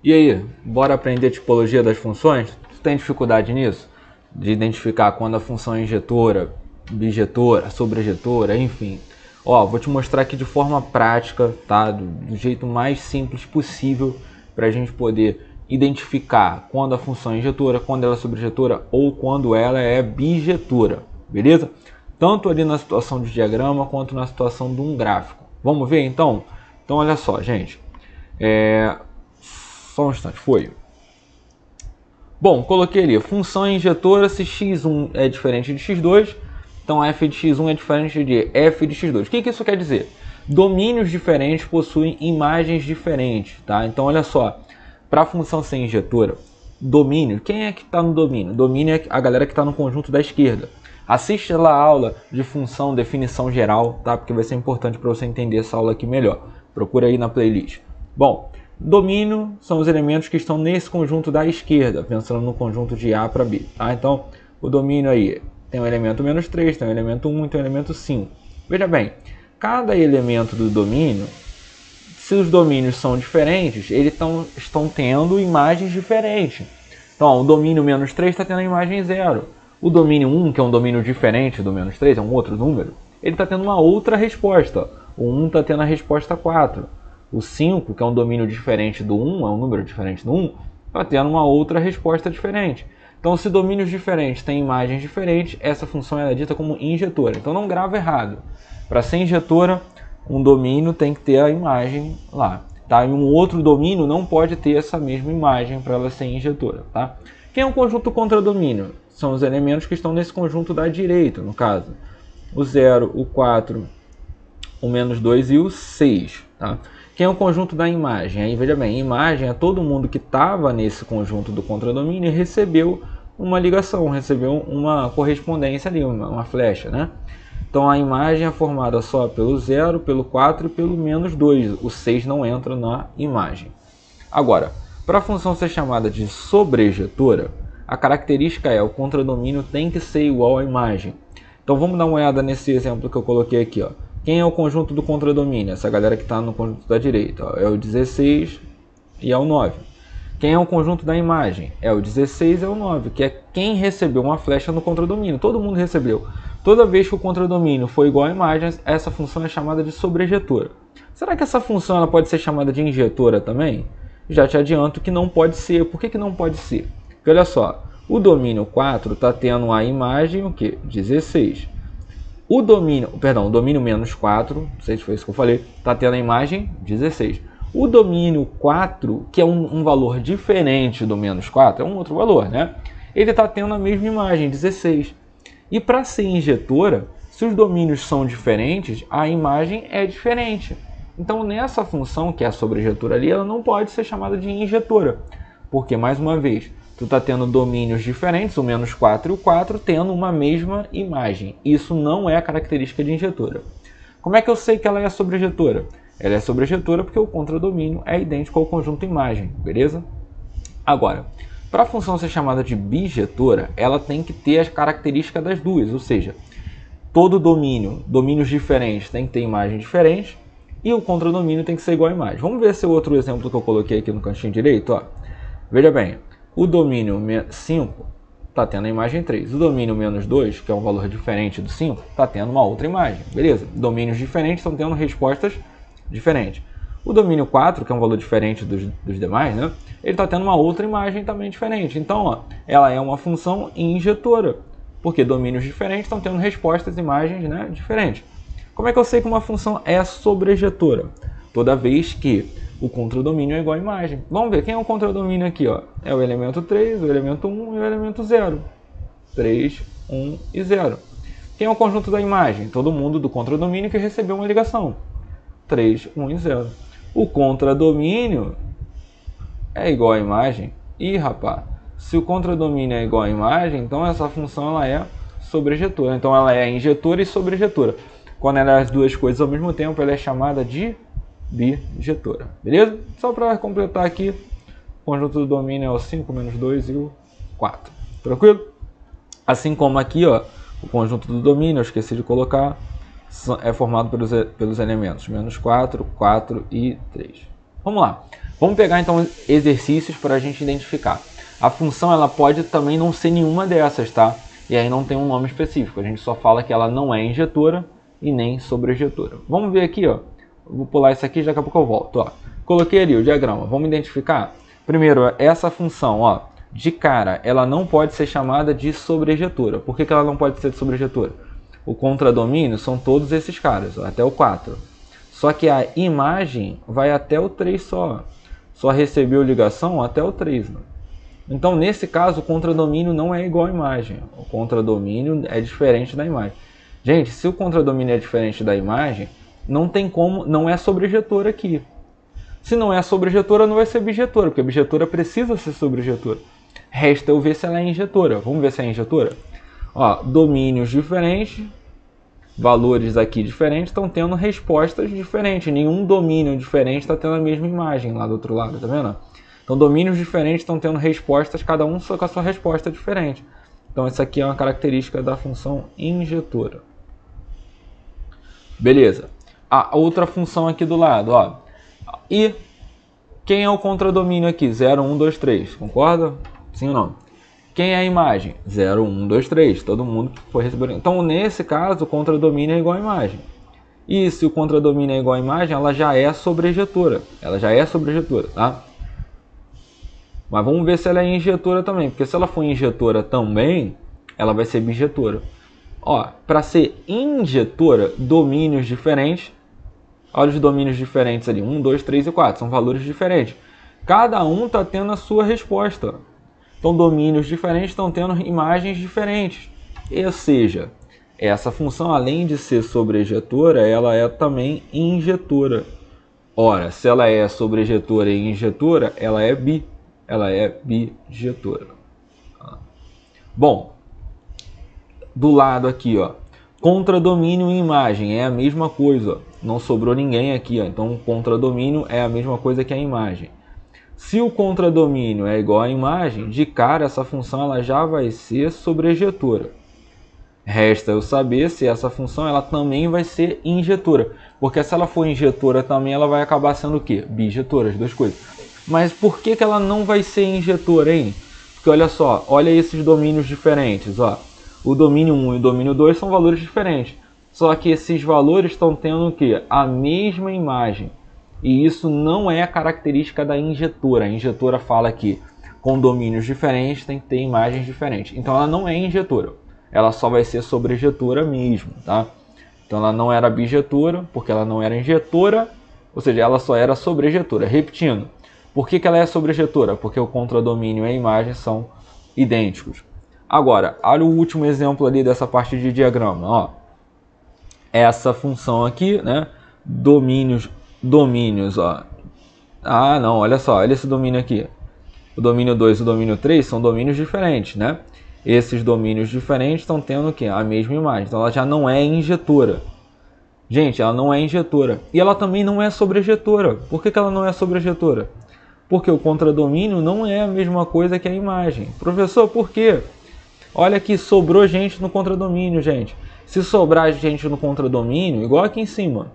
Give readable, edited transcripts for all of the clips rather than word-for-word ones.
E aí, bora aprender a tipologia das funções? Tu tem dificuldade nisso? De identificar quando a função é injetora, bijetora, sobrejetora, enfim. Ó, vou te mostrar aqui de forma prática, tá? Do jeito mais simples possível para a gente poder identificar quando a função é injetora, quando ela é sobrejetora ou quando ela é bijetora, beleza? Tanto ali na situação de diagrama quanto na situação de um gráfico. Vamos ver então? Então olha só, gente. Só um instante, foi. Bom, coloquei ali, função injetora se x1 é diferente de x2, então f de x1 é diferente de f de x2. O que isso quer dizer? Domínios diferentes possuem imagens diferentes, tá? Então olha só, para a função ser injetora, domínio, quem é que está no domínio? Domínio é a galera que está no conjunto da esquerda. Assiste lá a aula de função, definição geral, tá? Porque vai ser importante para você entender essa aula aqui melhor. Procura aí na playlist. Bom, domínio são os elementos que estão nesse conjunto da esquerda, pensando no conjunto de A para B. Tá? Então, o domínio aí tem o elemento menos 3, tem o elemento 1 e tem o elemento 5. Veja bem, cada elemento do domínio, se os domínios são diferentes, eles estão tendo imagens diferentes. Então, ó, o domínio menos 3 está tendo a imagem 0. O domínio 1, que é um domínio diferente do menos 3, é um outro número, ele está tendo uma outra resposta. O 1 está tendo a resposta 4. O 5, que é um domínio diferente do 1, é um número diferente do 1, está tendo uma outra resposta diferente. Então, se domínios diferentes têm imagens diferentes, essa função é dita como injetora. Então, não grava errado. Para ser injetora, um domínio tem que ter a imagem lá. Tá? E um outro domínio não pode ter essa mesma imagem para ela ser injetora. Tá? Quem é um conjunto contradomínio? São os elementos que estão nesse conjunto da direita, no caso. O 0, o 4, o menos 2 e o 6. Tá? Quem é o conjunto da imagem? Aí veja bem, imagem é todo mundo que estava nesse conjunto do contradomínio e recebeu uma ligação, recebeu uma correspondência ali, uma flecha, né? Então a imagem é formada só pelo 0, pelo 4 e pelo menos 2. O 6 não entra na imagem. Agora, para a função ser chamada de sobrejetora, a característica é o contradomínio tem que ser igual à imagem. Então vamos dar uma olhada nesse exemplo que eu coloquei aqui, ó. Quem é o conjunto do contradomínio? Essa galera que está no conjunto da direita. Ó, é o 16 e é o 9. Quem é o conjunto da imagem? É o 16 e é o 9, que é quem recebeu uma flecha no contradomínio. Todo mundo recebeu. Toda vez que o contradomínio for igual à imagem, essa função é chamada de sobrejetora. Será que essa função ela pode ser chamada de injetora também? Já te adianto que não pode ser. Por que não pode ser? Porque olha só, o domínio 4 está tendo a imagem o quê? 16. O domínio menos 4, não sei se foi isso que eu falei, está tendo a imagem 16. O domínio 4, que é um valor diferente do menos 4, é um outro valor, né? Ele está tendo a mesma imagem, 16. E para ser injetora, se os domínios são diferentes, a imagem é diferente. Então nessa função, que é a sobrejetora ali, ela não pode ser chamada de injetora. Porque, mais uma vez, tu está tendo domínios diferentes, o menos 4 e o 4, tendo uma mesma imagem. Isso não é a característica de injetora. Como é que eu sei que ela é sobrejetora? Ela é sobrejetora porque o contradomínio é idêntico ao conjunto imagem, beleza? Agora, para a função ser chamada de bijetora, ela tem que ter as características das duas, ou seja, todo domínios diferentes tem que ter imagem diferente e o contradomínio tem que ser igual à imagem. Vamos ver esse outro exemplo que eu coloquei aqui no cantinho direito, ó. Veja bem, o domínio 5 está tendo a imagem 3. O domínio menos 2, que é um valor diferente do 5, está tendo uma outra imagem. Beleza? Domínios diferentes estão tendo respostas diferentes. O domínio 4, que é um valor diferente dos demais, né? Ele está tendo uma outra imagem também diferente. Então, ó, ela é uma função injetora, porque domínios diferentes estão tendo respostas, imagens, né, diferentes. Como é que eu sei que uma função é sobrejetora? Toda vez que o contradomínio é igual à imagem. Vamos ver, quem é o contradomínio aqui? Ó? É o elemento 3, o elemento 1 e o elemento 0. 3, 1 e 0. Quem é o conjunto da imagem? Todo mundo do contradomínio que recebeu uma ligação. 3, 1 e 0. O contradomínio é igual à imagem. Ih, rapaz, se o contradomínio é igual à imagem, então essa função ela é sobrejetora. Então ela é injetora e sobrejetora. Quando ela é as duas coisas ao mesmo tempo, ela é chamada de bijetora. Beleza? Só para completar aqui, o conjunto do domínio é o 5, menos 2 e o 4. Tranquilo? Assim como aqui, ó, o conjunto do domínio, eu esqueci de colocar, é formado pelos elementos menos 4, 4 e 3. Vamos lá. Vamos pegar então exercícios para a gente identificar. A função ela pode também não ser nenhuma dessas, tá? E aí não tem um nome específico, a gente só fala que ela não é injetora e nem sobrejetora. Vamos ver aqui, ó. Vou pular isso aqui, daqui a pouco eu volto, ó. Coloquei ali o diagrama, vamos identificar? Primeiro, essa função, ó, de cara, ela não pode ser chamada de sobrejetora. Por que ela não pode ser de sobrejetora? O contradomínio são todos esses caras, ó, até o 4. Só que a imagem vai até o 3 só. Só recebeu ligação até o 3. Né? Então, nesse caso, o contradomínio não é igual à imagem. O contradomínio é diferente da imagem. Gente, se o contradomínio é diferente da imagem, não tem como, não é sobrejetora aqui. Se não é sobrejetora, não vai ser bijetora, porque a bijetora precisa ser sobrejetora. Resta eu ver se ela é injetora. Vamos ver se é injetora? Ó, domínios diferentes, valores aqui diferentes, estão tendo respostas diferentes. Nenhum domínio diferente está tendo a mesma imagem lá do outro lado, tá vendo? Então, domínios diferentes estão tendo respostas, cada um só com a sua resposta diferente. Então, essa aqui é uma característica da função injetora. Beleza. A outra função aqui do lado, ó. E quem é o contradomínio aqui? 0, 1, 2, 3. Concorda? Sim ou não? Quem é a imagem? 0, 1, 2, 3. Todo mundo foi receber. Então, nesse caso, o contradomínio é igual à imagem. E se o contradomínio é igual à imagem, ela já é sobrejetora. Ela já é sobrejetora, tá? Mas vamos ver se ela é injetora também. Porque se ela for injetora também, ela vai ser bijetora. Ó, para ser injetora, domínios diferentes. Olha os domínios diferentes ali. 1, 2, 3 e 4. São valores diferentes. Cada um está tendo a sua resposta. Então, domínios diferentes estão tendo imagens diferentes. Ou seja, essa função, além de ser sobrejetora, ela é também injetora. Ora, se ela é sobrejetora e injetora, ela é bijetora. Bom, do lado aqui, ó, contradomínio e imagem é a mesma coisa. Não sobrou ninguém aqui, ó. Então, o contradomínio é a mesma coisa que a imagem. Se o contradomínio é igual à imagem, de cara essa função ela já vai ser sobrejetora. Resta eu saber se essa função ela também vai ser injetora. Porque se ela for injetora também, ela vai acabar sendo o quê? Bijetora, as duas coisas. Mas por que ela não vai ser injetora, hein? Porque olha só, olha esses domínios diferentes, ó. O domínio 1 e o domínio 2 são valores diferentes. Só que esses valores estão tendo o quê? A mesma imagem. E isso não é a característica da injetora. A injetora fala que com domínios diferentes tem que ter imagens diferentes. Então ela não é injetora. Ela só vai ser sobrejetora mesmo, tá? Então ela não era bijetora, porque ela não era injetora. Ou seja, ela só era sobrejetora. Repetindo, por que ela é sobrejetora? Porque o contradomínio e a imagem são idênticos. Agora, olha o último exemplo ali dessa parte de diagrama, ó. Essa função aqui, né? Domínios, ó. Ah, não, olha só, olha esse domínio aqui. O domínio 2 e o domínio 3 são domínios diferentes, né? Esses domínios diferentes estão tendo o quê? A mesma imagem. Então ela já não é injetora. Gente, ela não é injetora. E ela também não é sobrejetora. Por que ela não é sobrejetora? Porque o contradomínio não é a mesma coisa que a imagem. Professor, por quê? Olha que sobrou gente no contradomínio, gente. Se sobrar gente no contradomínio, igual aqui em cima.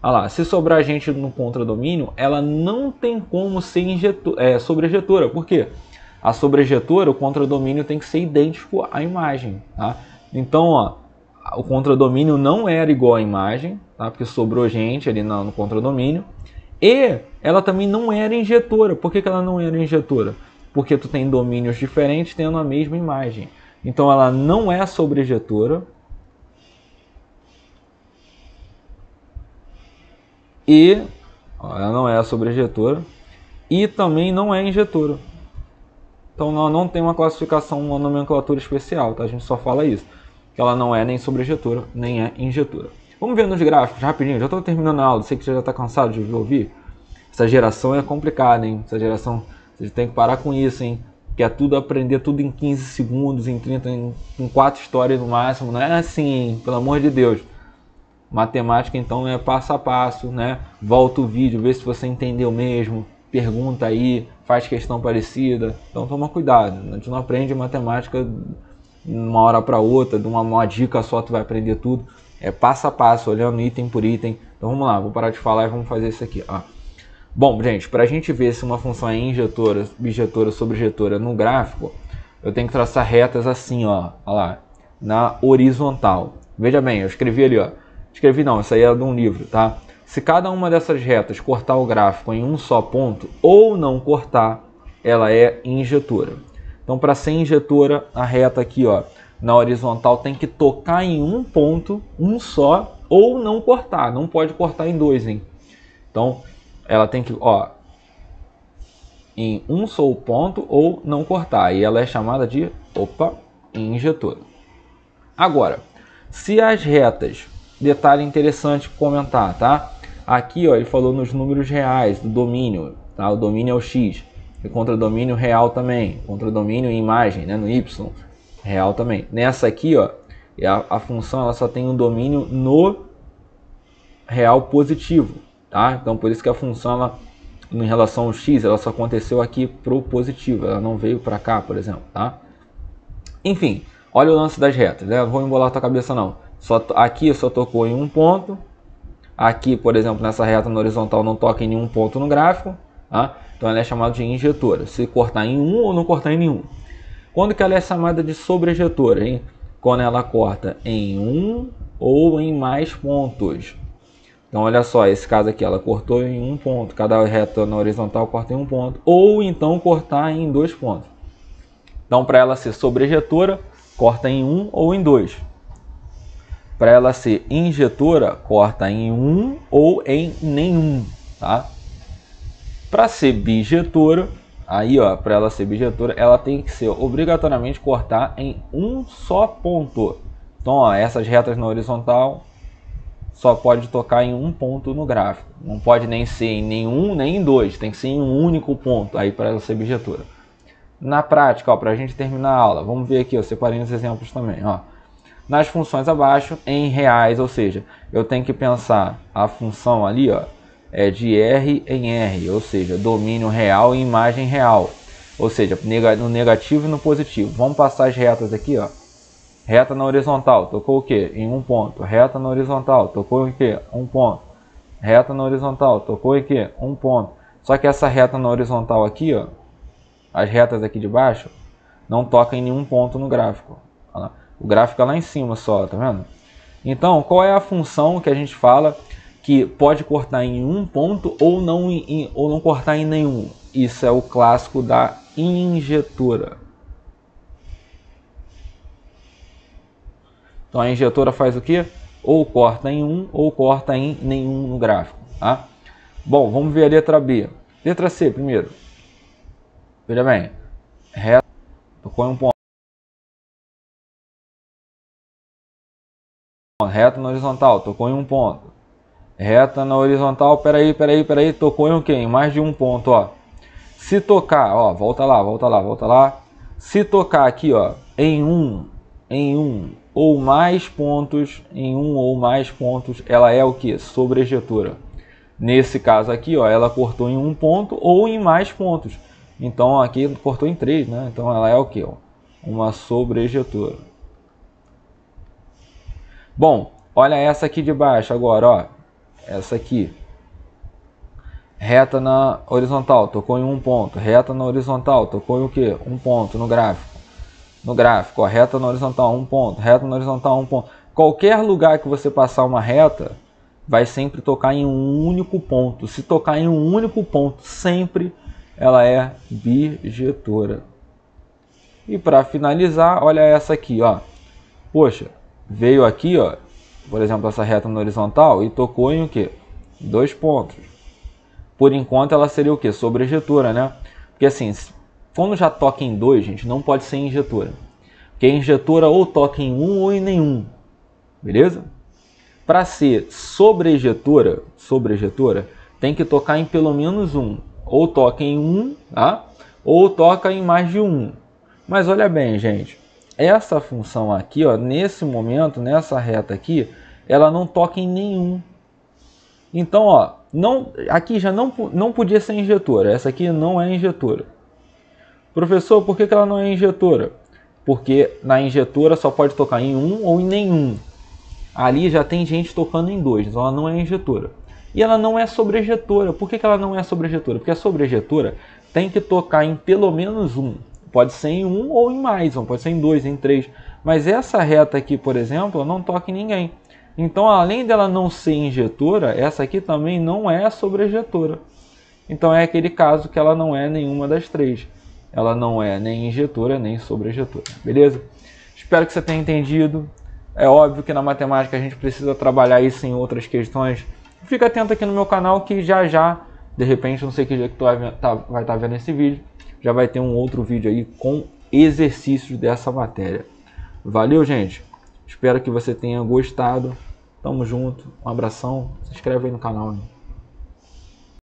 Olha lá, se sobrar gente no contradomínio, ela não tem como ser sobrejetora. Por quê? A sobrejetora, o contradomínio tem que ser idêntico à imagem, tá? Então, ó, o contradomínio não era igual à imagem, tá? Porque sobrou gente ali no contradomínio. E ela também não era injetora. Por que ela não era injetora? Porque tu tem domínios diferentes tendo a mesma imagem. Então ela não é sobrejetora. E ela não é sobrejetora. E também não é injetora. Então ela não tem uma classificação, uma nomenclatura especial, tá? A gente só fala isso. Que ela não é nem sobrejetora, nem é injetora. Vamos ver nos gráficos, rapidinho. Já estou terminando a aula, sei que você já está cansado de ouvir. Essa geração é complicada, hein? Essa geração, você tem que parar com isso, hein? Que é tudo aprender tudo em 15 segundos, em 30, em 4 histórias no máximo. Não é assim, hein? Pelo amor de Deus. Matemática, então, é passo a passo, né? Volta o vídeo, vê se você entendeu mesmo. Pergunta aí, faz questão parecida. Então, toma cuidado. A gente não aprende matemática de uma hora para outra, de uma dica só tu vai aprender tudo. É passo a passo, olhando item por item. Então, vamos lá, vou parar de falar e vamos fazer isso aqui, ó. Bom, gente, para a gente ver se uma função é injetora, bijetora, sobrejetora no gráfico, eu tenho que traçar retas assim, ó lá, na horizontal. Veja bem, eu escrevi ali, ó. Escrevi não, isso aí é de um livro, tá? Se cada uma dessas retas cortar o gráfico em um só ponto, ou não cortar, ela é injetora. Então, para ser injetora, a reta aqui, ó, na horizontal tem que tocar em um ponto, um só, ou não cortar. Não pode cortar em dois, hein? Então, ela tem que, ó, em um só ponto ou não cortar. E ela é chamada de, injetora. Agora, se as retas, detalhe interessante comentar, tá? Aqui, ó, ele falou nos números reais do domínio, tá? O domínio é o x, e contradomínio real também, contradomínio em imagem, né, no y, real também. Nessa aqui, ó, a função ela só tem um domínio no real positivo, tá? Então por isso que a função ela, em relação ao x, ela só aconteceu aqui pro positivo, ela não veio para cá, por exemplo, tá? Enfim, olha o lance das retas, né? Não vou embolar a tua cabeça não. Aqui só tocou em um ponto. Aqui, por exemplo, nessa reta na horizontal não toca em nenhum ponto no gráfico, tá? Então ela é chamada de injetora. Se cortar em um ou não cortar em nenhum. Quando que ela é chamada de sobrejetora, hein? Quando ela corta em um ou em mais pontos. Então olha só, esse caso aqui, ela cortou em um ponto. Cada reta na horizontal corta em um ponto. Ou então cortar em dois pontos. Então para ela ser sobrejetora, corta em um ou em dois. Para ela ser injetora, corta em um ou em nenhum, tá? Para ser bijetora, aí ó, para ela ser bijetora, ela tem que ser obrigatoriamente cortar em um só ponto. Então, ó, essas retas na horizontal só pode tocar em um ponto no gráfico. Não pode nem ser em nenhum, nem em dois, tem que ser em um único ponto aí para ela ser bijetora. Na prática, ó, para a gente terminar a aula, vamos ver aqui, eu separei os exemplos também, ó. Nas funções abaixo, em reais, ou seja, eu tenho que pensar a função ali, ó, é de R em R, ou seja, domínio real e imagem real, ou seja, no negativo e no positivo. Vamos passar as retas aqui, ó. Reta na horizontal, tocou o quê? Em um ponto. Reta na horizontal, tocou em quê? Um ponto. Reta na horizontal, tocou em quê? Um ponto. Só que essa reta na horizontal aqui, ó, as retas aqui de baixo, não tocam em nenhum ponto no gráfico. Olha lá. O gráfico é lá em cima só, tá vendo? Então, qual é a função que a gente fala que pode cortar em um ponto ou não cortar em nenhum? Isso é o clássico da injetora. Então a injetora faz o quê? Ou corta em um ou corta em nenhum no gráfico, tá? Bom, vamos ver a letra B. Letra C primeiro. Veja bem. Reta, tocou em um ponto. Reta na horizontal, tocou em um ponto. Reta na horizontal, peraí, tocou em o quê? Em mais de um ponto, ó. Se tocar, ó, volta lá. Se tocar aqui, ó, em um ou mais pontos, ela é o que? Sobrejetora. Nesse caso aqui, ó, ela cortou em um ponto ou em mais pontos. Então aqui cortou em 3, né? Então ela é o que? Uma sobrejetora. Bom, olha essa aqui de baixo agora, ó. Essa aqui. Reta na horizontal, tocou em um ponto. Reta na horizontal, tocou em o quê? Um ponto no gráfico. No gráfico, ó, reta na horizontal, um ponto. Reta na horizontal, um ponto. Qualquer lugar que você passar uma reta, vai sempre tocar em um único ponto. Se tocar em um único ponto, sempre ela é bijetora. E para finalizar, olha essa aqui, ó. Poxa, veio aqui, ó, por exemplo, essa reta na horizontal e tocou em o quê? 2 pontos. Por enquanto ela seria o quê? Sobrejetora, né? Porque assim, quando já toca em 2, gente, não pode ser injetora. Porque a injetora ou toca em um ou em nenhum. Beleza? Para ser sobrejetora, tem que tocar em pelo menos um. Ou toca em um, tá? Ou toca em mais de um. Mas olha bem, gente. Essa função aqui, ó, nesse momento, nessa reta aqui, ela não toca em nenhum. Então, ó, aqui já não podia ser injetora. Essa aqui não é injetora. Professor, por que ela não é injetora? Porque na injetora só pode tocar em um ou em nenhum. Ali já tem gente tocando em 2, então ela não é injetora. E ela não é sobrejetora. Por que ela não é sobrejetora? Porque a sobrejetora tem que tocar em pelo menos um. Pode ser em um ou em mais, pode ser em dois, em três. Mas essa reta aqui, por exemplo, não toca em ninguém. Então, além dela não ser injetora, essa aqui também não é sobrejetora. Então é aquele caso que ela não é nenhuma das três. Ela não é nem injetora, nem sobrejetora. Beleza? Espero que você tenha entendido. É óbvio que na matemática a gente precisa trabalhar isso em outras questões. Fica atento aqui no meu canal que já, de repente, não sei que dia que tu vai estar vendo esse vídeo, já vai ter um outro vídeo aí com exercícios dessa matéria. Valeu, gente. Espero que você tenha gostado. Tamo junto. Um abração. Se inscreve aí no canal.